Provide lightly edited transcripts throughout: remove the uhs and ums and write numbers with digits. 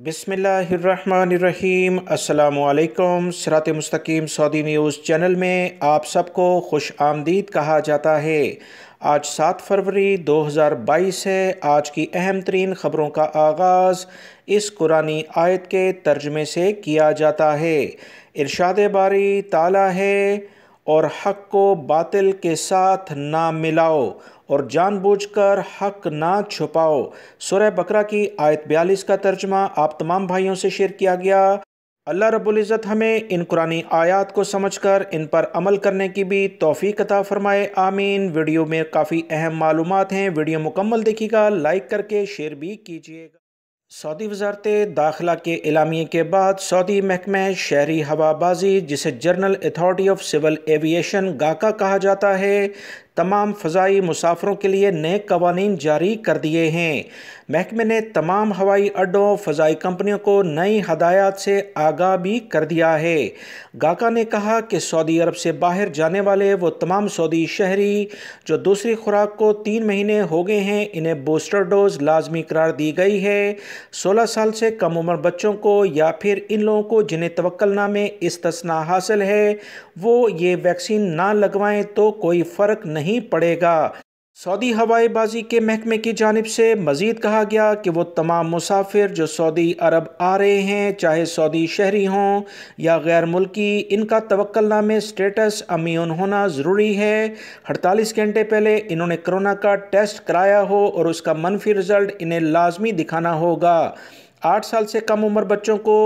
बिस्मिल्लाहिर्रहमानिर्रहीम। अस्सलामुअलैकुम। सिरात मुस्तकीम सऊदी न्यूज़ चैनल में आप सबको खुश आमदीद कहा जाता है। आज 7 फरवरी 2022 है। आज की अहम तरीन ख़बरों का आगाज़ इस कुरानी आयत के तर्जमे से किया जाता है। इरशाद बारी ताला है और हक़ को बातिल के साथ ना मिलाओ और जानबूझकर हक़ ना छुपाओ। सूरह बकरा की आयत 42 का तर्जमा आप तमाम भाइयों से शेयर किया गया। अल्लाह रब्बुल इज़्ज़त हमें इन कुरानी आयात को समझकर इन पर अमल करने की भी तौफीक अता फरमाए, आमीन। वीडियो में काफ़ी अहम मालूमात हैं, वीडियो मुकम्मल देखिएगा, लाइक करके शेयर भी कीजिएगा। सऊदी वज़ारत दाखिला के एलामिये के बाद सऊदी महकमा शहरी हवाबाजी, जिसे general authority of civil aviation गाका कहा जाता है, तमाम फ़ज़ाई मुसाफिरों के लिए नए कवानीन जारी कर दिए हैं। महकमे ने तमाम हवाई अड्डों, फ़ज़ाई कंपनियों को नई हदायत से आगाह भी कर दिया है। गाका ने कहा कि सऊदी अरब से बाहर जाने वाले वो तमाम सऊदी शहरी जो दूसरी खुराक को 3 महीने हो गए हैं, इन्हें बूस्टर डोज लाजमी करार दी गई है। 16 साल से कम उम्र बच्चों को या फिर इन लोगों को जिन्हें तवक्कुलनामे इस्तिस्ना हासिल है, वो ये वैक्सीन ना लगवाएं तो कोई फ़र्क नहीं पड़ेगा। सऊदी हवाईबाजी के महकमे की जानिब से मज़ीद कहा गया कि वो तमाम मुसाफिर जो सऊदी अरब आ रहे हैं, चाहे सऊदी शहरी हों या गैर मुल्की, इनका तवक्कुलनामे स्टेटस अम्यून होना ज़रूरी है। 48 घंटे पहले इन्होंने कोरोना का टेस्ट कराया हो और उसका मनफी रिज़ल्ट इन्हें लाजमी दिखाना होगा। 8 साल से कम उम्र बच्चों को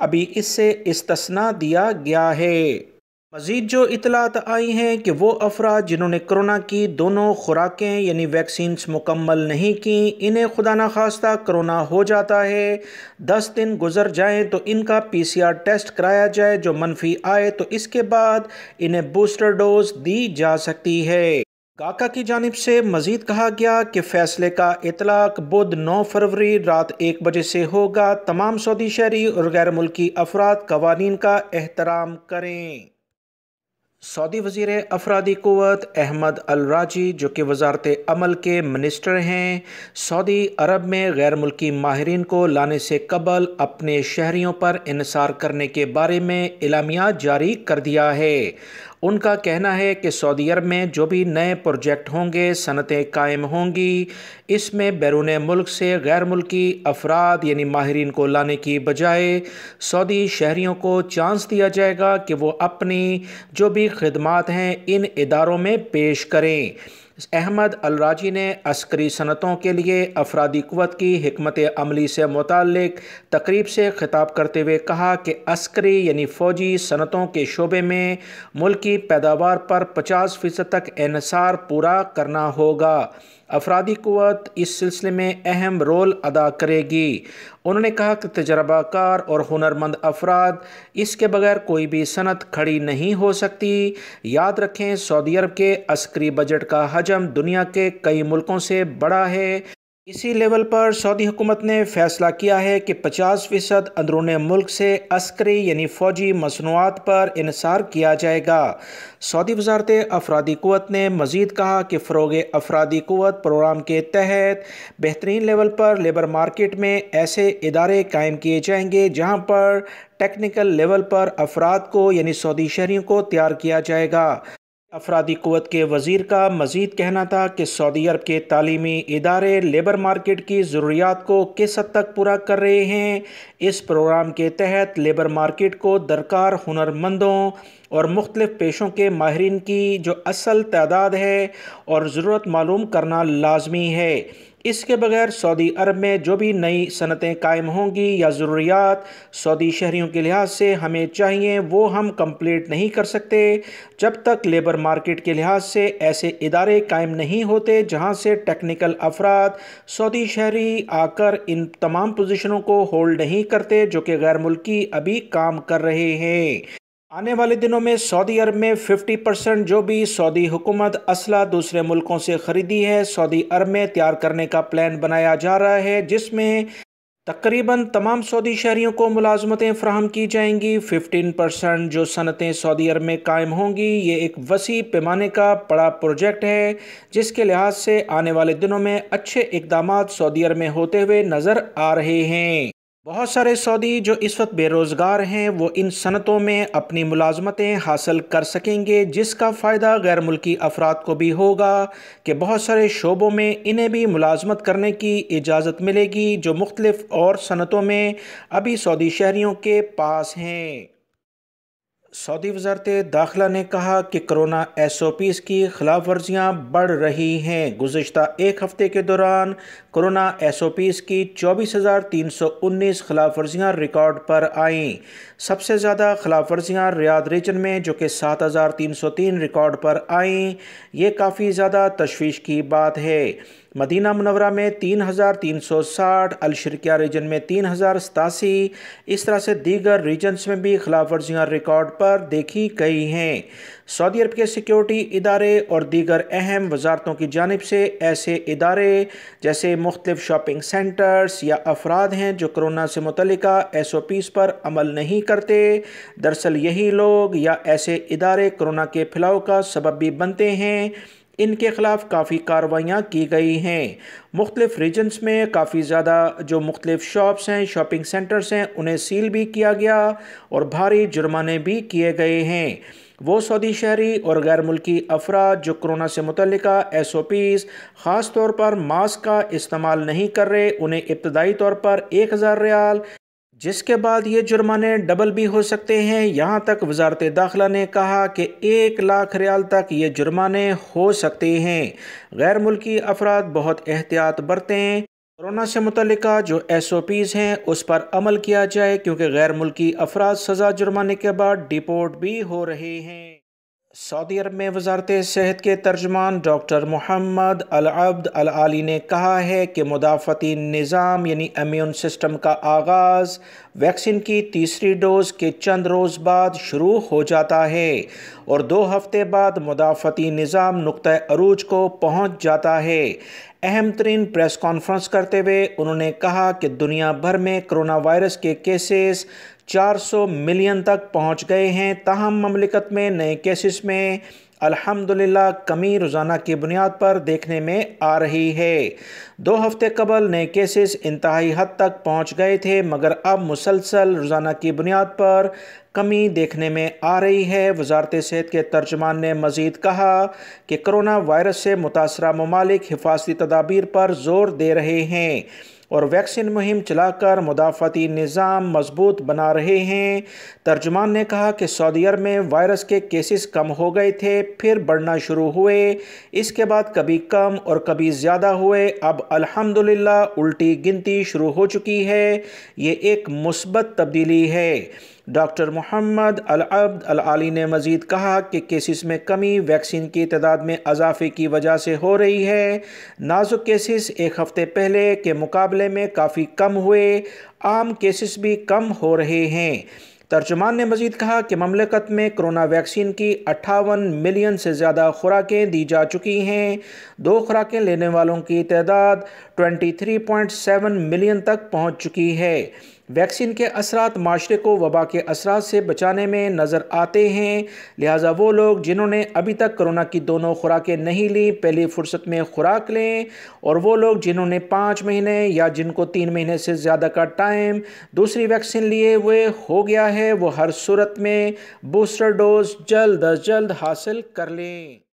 अभी इससे इस्तिस्ना दिया गया है। मज़ीद जो इतलात आई हैं कि वो अफराद जिन्होंने कोरोना की दोनों खुराकें यानी वैक्सीन्स मुकम्मल नहीं की, इन्हें खुदा न खास्ता कोरोना हो जाता है, 10 दिन गुजर जाएं तो इनका PCR टेस्ट कराया जाए, जो मनफी आए तो इसके बाद इन्हें बूस्टर डोज दी जा सकती है। गाका की जानिब से मज़ीद कहा गया कि फ़ैसले का इतलाक़ बुध 9 फरवरी रात 1 बजे से होगा। तमाम सऊदी शहरी और गैर मुल्की अफराद कवानीन का एहतराम करें। सऊदी वज़ीर अफरादी क़ुव्वत अहमद अल राजी, जो कि वज़ारत अमल के मिनिस्टर हैं, सऊदी अरब में गैर मुल्की माहिरीन को लाने से कबल अपने शहरियों पर इन्सार करने के बारे में एलामिया जारी कर दिया है। उनका कहना है कि सऊदी अरब में जो भी नए प्रोजेक्ट होंगे, सनतें कायम होंगी, इसमें बैरून मुल्क से गैर मुल्की अफराद यानी माहिरीन को लाने की बजाय सऊदी शहरियों को चांस दिया जाएगा कि वो अपनी जो भी खिदमात हैं इन इदारों में पेश करें। अहमद अल राजी ने अस्करी सनतों के लिए अफरादी क़ुव्वत की हिकमत अमली से मुताल्लिक तकरीब से खिताब करते हुए कहा कि अस्करी यानी फ़ौजी सनतों के शोबे में मुल्क की पैदावार पर 50% तक इन्हिसार पूरा करना होगा। अफरादी क़ुव्वत इस सिलसिले में अहम रोल अदा करेगी। उन्होंने कहा कि तजर्बाकार और हुनरमंद अफराद, इसके बगैर कोई भी सनत खड़ी नहीं हो सकती। याद रखें, सऊदी अरब के अस्करी बजट का हजम दुनिया के कई मुल्कों से बड़ा है। इसी लेवल पर सऊदी हुकूमत ने फैसला किया है कि 50% अंदरून मुल्क से अस्करी यानी फ़ौजी मसनूआत पर इन्हिसार किया जाएगा। सऊदी वज़ारत अफरादी क़ुव्वत ने मज़ीद कहा कि फ़रोग़ अफरादी क़ुव्वत प्रोग्राम के तहत बेहतरीन लेवल पर लेबर मार्केट में ऐसे इदारे कायम किए जाएंगे जहाँ पर टेक्निकल लेवल पर अफराद को यानी सऊदी शहरियों को तैयार किया जाएगा। अफरादी क़ुव्वत के वज़ीर का मज़ीद कहना था कि सऊदी अरब के तालीमी इदारे लेबर मार्केट की ज़रूरियात को किस हद तक पूरा कर रहे हैं। इस प्रोग्राम के तहत लेबर मार्केट को दरकार हुनरमंदों और मुख्तलिफ़ पेशों के माहिरीन की जो असल तादाद है और ज़रूरत मालूम करना लाजमी है। इसके बगैर सऊदी अरब में जो भी नई सनतें कायम होंगी या ज़रूरियात सऊदी शहरियों के लिहाज से हमें चाहिए, वो हम कंप्लीट नहीं कर सकते जब तक लेबर मार्केट के लिहाज से ऐसे इदारे कायम नहीं होते जहां से टेक्निकल अफराद सऊदी शहरी आकर इन तमाम पोजीशनों को होल्ड नहीं करते जो कि गैर मुल्की अभी काम कर रहे हैं। आने वाले दिनों में सऊदी अरब में 50% जो भी सऊदी हुकूमत असला दूसरे मुल्कों से ख़रीदी है, सऊदी अरब में तैयार करने का प्लान बनाया जा रहा है, जिसमें तकरीबन तमाम सऊदी शहरियों को मुलाजमतें फ़राहम की जाएंगी। 15% जो सनतें सऊदी अरब में कायम होंगी, ये एक वसी पैमाने का बड़ा प्रोजेक्ट है, जिसके लिहाज से आने वाले दिनों में अच्छे इक़दामात सऊदी अरब में होते हुए नज़र आ रहे हैं। بہت سارے سعودی جو اس وقت بے روزگار ہیں وہ ان صنعتوں میں اپنی ملازمتیں حاصل کر سکیں گے، جس کا فائدہ غیر ملکی افراد کو بھی ہوگا کہ بہت سارے شعبوں میں انہیں بھی ملازمت کرنے کی اجازت ملے گی جو مختلف اور صنعتوں میں ابھی سعودی شہریوں کے پاس ہیں۔ سعودی وزارت داخلہ نے کہا کہ کرونا ایس او پیز کی خلاف ورزیاں بڑھ رہی ہیں۔ گزشتہ ایک ہفتے کے دوران کرونا ایس او پیز کی 24,319 خلاف ورزیاں ریکارڈ پر آئیں۔ سب سے زیادہ خلاف ورزیاں ریاض ریجن میں جو کہ 7,303 ریکارڈ پر آئیں۔ یہ کافی زیادہ تشویش کی بات ہے۔ مدینہ منورہ میں 3,360، الشرقیہ ریجن میں 3,087، اس طرح سے دیگر ریجنز میں بھی خلاف ورزیاں ریکارڈ پر دیکھی گئی ہیں۔ سعودی عرب کے سیکیورٹی ادارے اور دیگر اہم وزارتوں کی جانب سے ایسے ادارے جیسے مختلف شاپنگ سینٹرز یا افراد ہیں جو کرونا سے متعلقہ ایس او پیز پر عمل نہیں کرتے۔ دراصل یہی لوگ یا ایسے ادارے کرونا کے پھیلاؤ کا سبب بھی بنتے ہیں۔ ان کے خلاف کافی کارروائیاں کی گئی ہیں۔ مختلف ریجنز میں کافی زیادہ جو مختلف شاپس ہیں، شاپنگ سینٹرز ہیں، انہیں سیل بھی کیا گیا اور بھاری جرمانے بھی کیے گئے ہیں۔ وہ سعودی شہری اور غیر ملکی افراد جو کرونا سے متعلقہ ایس او پیز خاص طور پر ماسک کا استعمال نہیں کر رہے، انہیں ابتدائی طور پر 1,000 ریال، جس کے بعد یہ جرمانے ڈبل بھی ہو سکتے ہیں۔ یہاں تک وزارت داخلہ نے کہا کہ 1,00,000 ریال تک یہ جرمانے ہو سکتے ہیں۔ غیر ملکی افراد بہت احتیاط برتیں۔ کرونا سے متعلقہ جو ایس او پیز ہیں اس پر عمل کیا جائے کیونکہ غیر ملکی افراد سزا جرمانے کے بعد ڈیپورٹ بھی ہو رہے ہیں۔ سعودی عرب میں وزارت صحت کے ترجمان ڈاکٹر محمد العبد العالی نے کہا ہے کہ مدافعتی نظام یعنی امیون سسٹم کا آغاز ویکسین کی تیسری ڈوز کے چند روز بعد شروع ہو جاتا ہے اور 2 ہفتے بعد مدافعتی نظام نقطہ عروج کو پہنچ جاتا ہے۔ اہم ترین پریس کانفرنس کرتے ہوئے انہوں نے کہا کہ دنیا بھر میں کرونا وائرس کے کیسز 400 ملین تک پہنچ گئے ہیں، تاہم مملکت میں نئے کیسز میں الحمدللہ کمی روزانہ کی بنیاد پر دیکھنے میں آ رہی ہے۔ 2 ہفتے قبل نئے کیسز انتہائی حد تک پہنچ گئے تھے مگر اب مسلسل روزانہ کی بنیاد پر کمی دیکھنے میں آ رہی ہے۔ وزارت صحت کے ترجمان نے مزید کہا کہ کرونا وائرس سے متاثرہ ممالک حفاظتی تدابیر پر زور دے رہے ہیں اور ویکسین مہم چلا کر مدافعتی نظام مضبوط بنا رہے ہیں۔ ترجمان نے کہا کہ سعودی عرب میں وائرس کے کیسز کم ہو گئے تھے، پھر بڑھنا شروع ہوئے، اس کے بعد کبھی کم اور کبھی زیادہ ہوئے، اب الحمدللہ الٹی گنتی شروع ہو چکی ہے۔ یہ ایک مثبت تبدیلی ہے۔ ڈاکٹر محمد العبد العالی نے مزید کہا کہ کیسز میں کمی ویکسین کی تعداد میں اضافے کی وجہ سے ہو رہی ہے۔ نازک کیسز ایک ہفتے پہلے کے مقابلے میں کافی کم ہوئے، عام کیسز بھی کم ہو رہے ہیں۔ ترجمان نے مزید کہا کہ مملکت میں کرونا ویکسین کی 58 ملین سے زیادہ خوراکیں دی جا چکی ہیں۔ 2 خوراکیں لینے والوں کی تعداد 23.7 ملین تک پہنچ چکی ہے۔ ویکسین کے اثرات معاشرے کو وبا کے اثرات سے بچانے میں نظر آتے ہیں، لہٰذا وہ لوگ جنہوں نے ابھی تک کرونا کی دونوں خوراکیں نہیں لیں پہلی فرصت میں خوراک لیں، اور وہ لوگ جنہوں نے 5 مہینے یا جن کو 3 مہینے سے زیادہ کا ٹائم دوسری ویکسین لیے ہوئے ہو گیا ہے وہ ہر صورت میں بوسٹر ڈوز جلد از جلد حاصل کر لیں۔